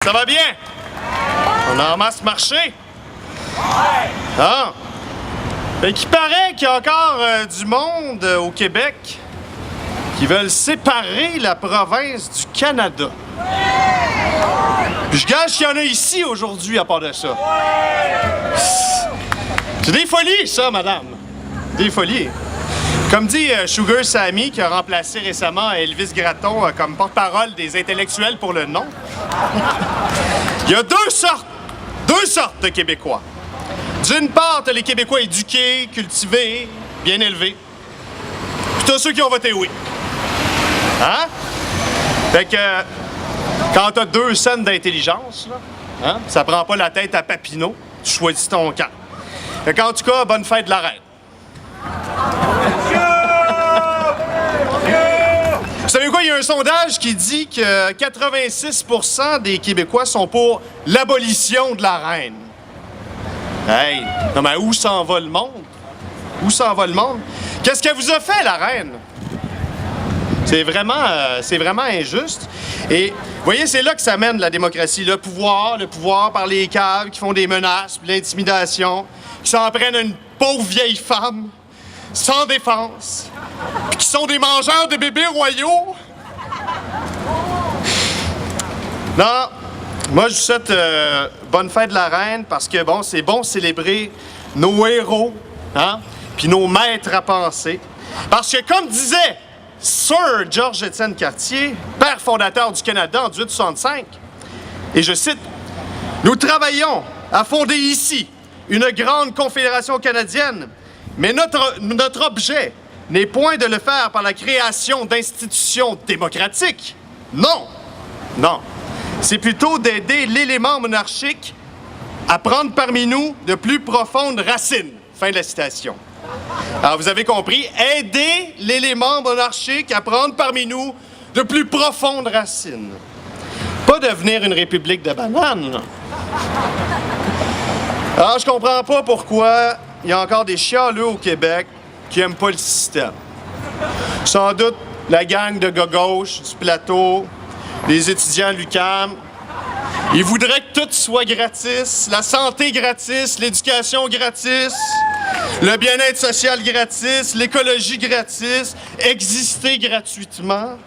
Ça va bien? On a en masse marché? Ah! Ben, qu'il paraît qu'il y a encore du monde au Québec qui veulent séparer la province du Canada. Puis je gage qu'il y en a ici aujourd'hui à part de ça. C'est des folies, ça, madame. Des folies. Comme dit Sugar Sammy, qui a remplacé récemment Elvis Gratton comme porte-parole des intellectuels pour le non. Il y a deux sortes de Québécois. D'une part, t'as les Québécois éduqués, cultivés, bien élevés. Puis t'as ceux qui ont voté oui. Hein? Fait que, quand t'as 2 scènes d'intelligence, là, hein, ça prend pas la tête à Papineau, tu choisis ton camp. Fait qu'en tout cas, bonne fête de la reine. Vous savez quoi? Il y a un sondage qui dit que 86% des Québécois sont pour l'abolition de la reine. Hey! Non, mais où s'en va le monde? Où s'en va le monde? Qu'est-ce qu'elle vous a fait, la reine? C'est vraiment injuste. Et vous voyez, c'est là que ça mène la démocratie. Le pouvoir par les caves qui font des menaces, puis l'intimidation, qui s'en prennent à une pauvre vieille femme, sans défense, puis qui sont des mangeurs de bébés royaux. Non, moi je vous souhaite bonne fête de la reine parce que bon, c'est bon de célébrer nos héros, hein, puis nos maîtres à penser. Parce que comme disait Sir George Étienne Cartier, père fondateur du Canada en 1865, et je cite, « Nous travaillons à fonder ici une grande confédération canadienne, mais notre objet n'est point de le faire par la création d'institutions démocratiques. Non, non. C'est plutôt d'aider l'élément monarchique à prendre parmi nous de plus profondes racines. » Fin de la citation. Alors, vous avez compris, aider l'élément monarchique à prendre parmi nous de plus profondes racines. Pas devenir une république de bananes, là. Alors, je comprends pas pourquoi il y a encore des chialeux au Québec qui aiment pas le système. Sans doute la gang de gars gauche du plateau, les étudiants de l'UQAM. Ils voudraient que tout soit gratis, la santé gratis, l'éducation gratis, le bien-être social gratis, l'écologie gratis, exister gratuitement.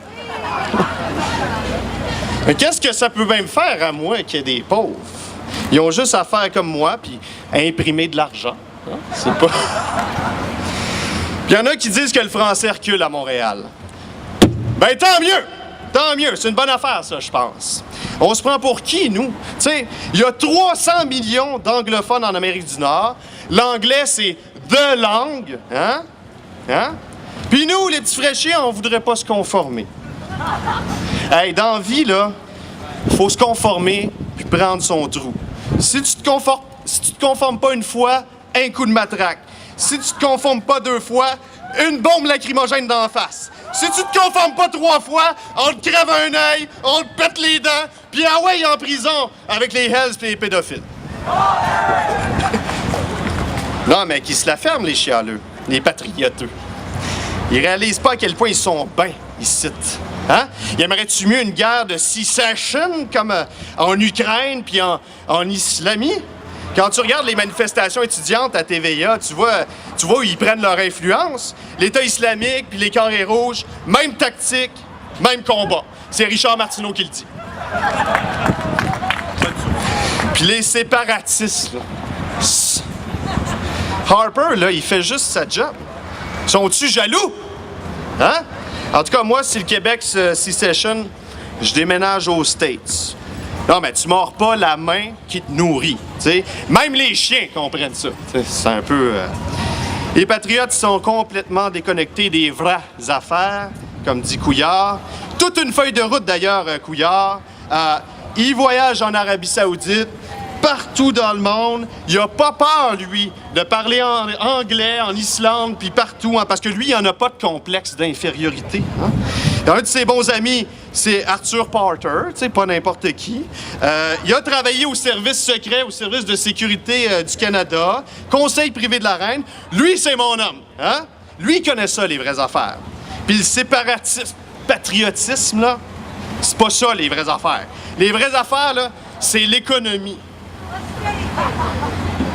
Mais qu'est-ce que ça peut même faire à moi qu'il y ait des pauvres? Ils ont juste à faire comme moi, puis à imprimer de l'argent. Hein? C'est pas... Puis il y en a qui disent que le français recule à Montréal. Ben tant mieux! Tant mieux, c'est une bonne affaire, ça, je pense. On se prend pour qui, nous? Tu sais, il y a 300 millions d'anglophones en Amérique du Nord. L'anglais, c'est the langue, hein? Hein? Puis nous, les petits fraîchis, on voudrait pas se conformer. Hey, dans la vie, là, faut se conformer puis prendre son trou. Si tu te conformes pas une fois, un coup de matraque. Si tu te conformes pas 2 fois, une bombe lacrymogène d'en face. Si tu te conformes pas 3 fois, on te crève un œil, on te pète les dents, puis ah ouais, en prison avec les hells et les pédophiles. Non, mais qui se la ferment, les chialeux, les patrioteux. Ils réalisent pas à quel point ils sont bien ici. Hein? Ils aimeraient-tu mieux une guerre de secession comme en Ukraine puis en Islamie? Quand tu regardes les manifestations étudiantes à TVA, tu vois où ils prennent leur influence. L'État islamique puis les carrés rouges, même tactique, même combat. C'est Richard Martineau qui le dit. Puis les séparatistes, là. Harper, là, il fait juste sa job. Sont-tu jaloux? Hein? En tout cas, moi, si le Québec secession, je déménage aux States. Non, mais tu mords pas la main qui te nourrit, tu sais. Même les chiens comprennent ça. C'est un peu... Les patriotes sont complètement déconnectés des vraies affaires, comme dit Couillard. Toute une feuille de route, d'ailleurs, Couillard. Il voyage en Arabie Saoudite, partout dans le monde. Il a pas peur, lui, de parler en anglais, en Islande, puis partout, hein, parce que lui, il en a pas de complexe d'infériorité. Hein. Un de ses bons amis, c'est Arthur Porter, tu sais, pas n'importe qui. Il a travaillé au service secret, au service de sécurité du Canada, conseil privé de la reine. Lui, c'est mon homme, hein? Lui, il connaît ça, les vraies affaires. Puis le séparatisme, patriotisme, là, c'est pas ça, les vraies affaires. Les vraies affaires, là, c'est l'économie.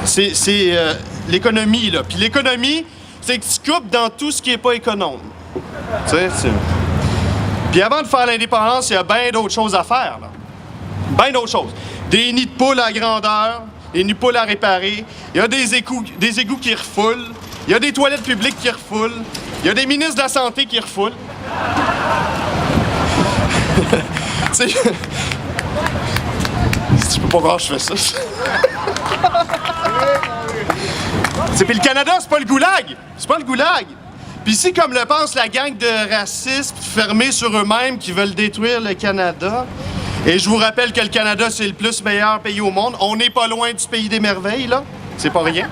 C'est l'économie, là. Puis l'économie, c'est que tu coupes dans tout ce qui n'est pas économe. Tu sais, Puis avant de faire l'indépendance, il y a bien d'autres choses à faire, là. Bien d'autres choses. Des nids de poules à grandeur, des nids de poules à réparer. Il y a des égouts qui refoulent. Il y a des toilettes publiques qui refoulent. Il y a des ministres de la Santé qui refoulent. Tu sais... Je peux pas croire que je fais ça. Puis le Canada, c'est pas le goulag. C'est pas le goulag. Puis ici, comme le pense la gang de racistes fermés sur eux-mêmes qui veulent détruire le Canada, et je vous rappelle que le Canada, c'est le plus meilleur pays au monde. On n'est pas loin du pays des merveilles, là. C'est pas rien.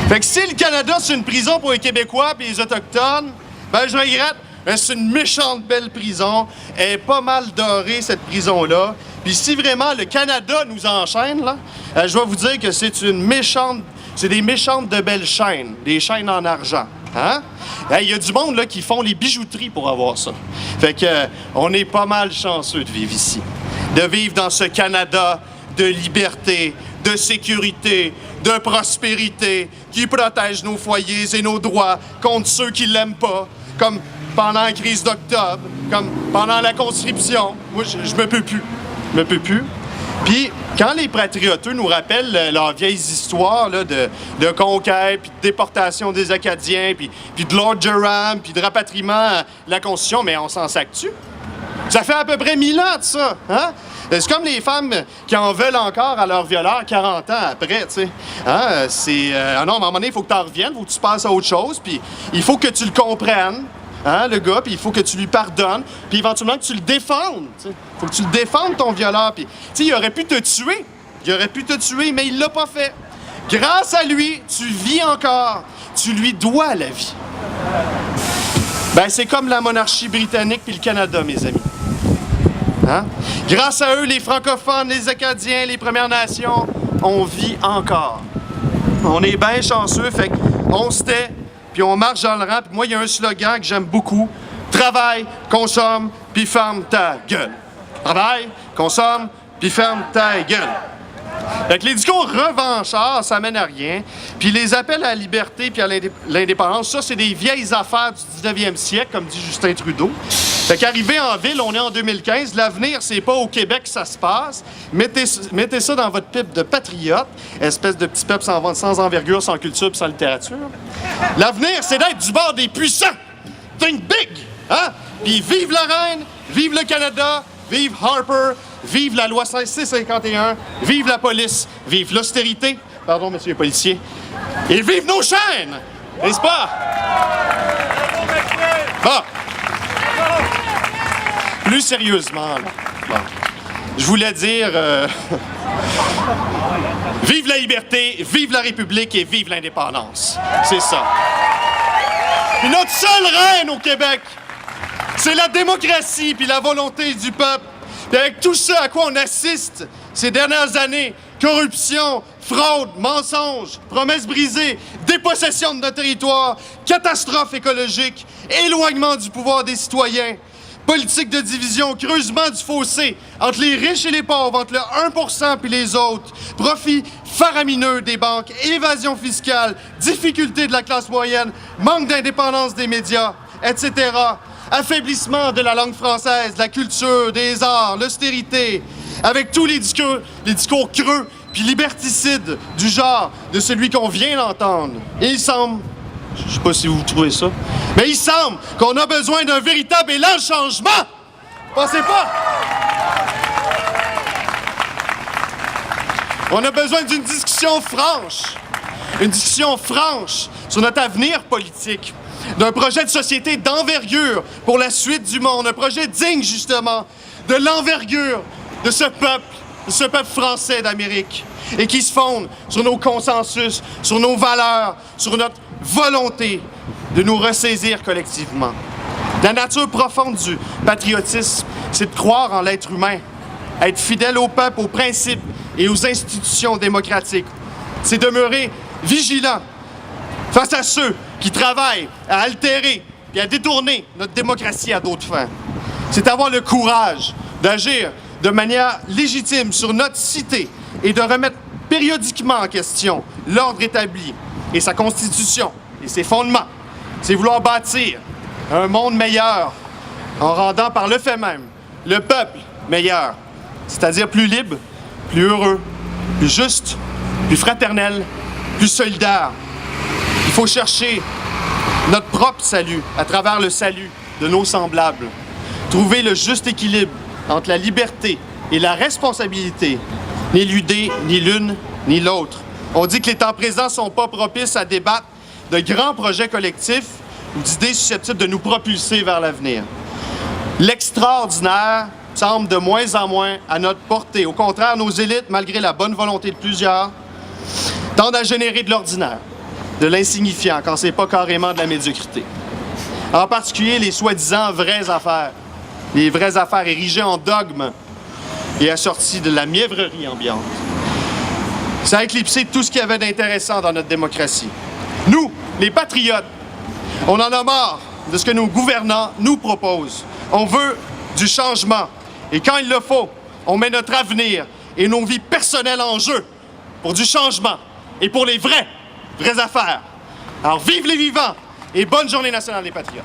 Fait que si le Canada, c'est une prison pour les Québécois et les Autochtones, ben je regrette, mais c'est une méchante belle prison. Elle est pas mal dorée, cette prison-là. Puis si vraiment le Canada nous enchaîne, là, je vais vous dire que c'est des méchantes de belles chaînes, des chaînes en argent. Hein? Il y a du monde là, qui font les bijouteries pour avoir ça. Fait que on est pas mal chanceux de vivre ici. De vivre dans ce Canada de liberté, de sécurité, de prospérité, qui protège nos foyers et nos droits contre ceux qui l'aiment pas, comme pendant la crise d'octobre, comme pendant la conscription. Moi, je me peux plus. Je me peux plus. Puis, quand les patrioteux nous rappellent leurs vieilles histoires là, de conquête, puis de déportation des Acadiens, puis de Lord Durham, puis de rapatriement de la Constitution, mais on s'en sac-tu? Ça fait à peu près 1000 ans de ça, hein? C'est comme les femmes qui en veulent encore à leur violeur 40 ans après, tu sais. Hein? Ah non, à un moment donné, il faut que tu en reviennes, il faut que tu passes à autre chose, puis il faut que tu le comprennes. Hein, le gars, puis il faut que tu lui pardonnes, puis éventuellement que tu le défendes. Il faut que tu le défendes, ton violeur. Puis, il aurait pu te tuer. Il aurait pu te tuer, mais il l'a pas fait. Grâce à lui, tu vis encore. Tu lui dois la vie. Ben, c'est comme la monarchie britannique puis le Canada, mes amis. Hein? Grâce à eux, les francophones, les Acadiens, les Premières Nations, on vit encore. On est bien chanceux, fait qu'on se tait, puis on marche dans le rang. Puis moi, il y a un slogan que j'aime beaucoup. Travaille, consomme, puis ferme ta gueule. Travaille, consomme, puis ferme ta gueule. Fait que les discours revanchards, ça mène à rien. Puis les appels à la liberté puis à l'indépendance, ça, c'est des vieilles affaires du 19e siècle, comme dit Justin Trudeau. Fait qu'arrivé en ville, on est en 2015. L'avenir, c'est pas au Québec que ça se passe. Mettez ça dans votre pipe de patriote, espèce de petit peuple sans envergure, sans culture puis sans littérature. L'avenir, c'est d'être du bord des puissants. Think big! Hein? Puis vive la reine, vive le Canada, vive Harper, vive la loi 651, vive la police, vive l'austérité, pardon, monsieur le policier, et vive nos chaînes! N'est-ce pas? Bon. Plus sérieusement, là. Bon. Je voulais dire... vive la liberté, vive la République et vive l'indépendance. C'est ça. Et notre seule reine au Québec, c'est la démocratie puis la volonté du peuple. Et avec tout ça à quoi on assiste ces dernières années, corruption, fraude, mensonges, promesses brisées, dépossession de notre territoire, catastrophe écologique, éloignement du pouvoir des citoyens, politique de division, creusement du fossé entre les riches et les pauvres, entre le 1% puis les autres, profit faramineux des banques, évasion fiscale, difficultés de la classe moyenne, manque d'indépendance des médias, etc., affaiblissement de la langue française, de la culture, des arts, l'austérité, avec tous les discours creux puis liberticides du genre de celui qu'on vient d'entendre. Et il semble, je sais pas si vous trouvez ça, mais il semble qu'on a besoin d'un véritable élan de changement. Pensez pas? On a besoin d'une discussion franche sur notre avenir politique, d'un projet de société d'envergure pour la suite du monde, un projet digne, justement, de l'envergure de ce peuple français d'Amérique, et qui se fonde sur nos consensus, sur nos valeurs, sur notre volonté de nous ressaisir collectivement. La nature profonde du patriotisme, c'est de croire en l'être humain, être fidèle au peuple, aux principes et aux institutions démocratiques. C'est demeurer vigilant face à ceux qui travaillent à altérer et à détourner notre démocratie à d'autres fins. C'est avoir le courage d'agir de manière légitime sur notre cité et de remettre périodiquement en question l'ordre établi et sa constitution et ses fondements, c'est vouloir bâtir un monde meilleur en rendant par le fait même le peuple meilleur, c'est-à-dire plus libre, plus heureux, plus juste, plus fraternel, plus solidaire. Il faut chercher notre propre salut à travers le salut de nos semblables. Trouver le juste équilibre entre la liberté et la responsabilité, n'éluder ni l'une ni l'autre. On dit que les temps présents ne sont pas propices à débattre de grands projets collectifs ou d'idées susceptibles de nous propulser vers l'avenir. L'extraordinaire semble de moins en moins à notre portée. Au contraire, nos élites, malgré la bonne volonté de plusieurs, tendent à générer de l'ordinaire, de l'insignifiant, quand c'est pas carrément de la médiocrité. En particulier, les soi-disant vraies affaires. Les vraies affaires érigées en dogme et assorties de la mièvrerie ambiante. Ça a éclipsé tout ce qu'il y avait d'intéressant dans notre démocratie. Nous, les patriotes, on en a marre de ce que nos gouvernants nous proposent. On veut du changement. Et quand il le faut, on met notre avenir et nos vies personnelles en jeu pour du changement et pour les vraies affaires. Alors vive les vivants et bonne journée nationale des patriotes.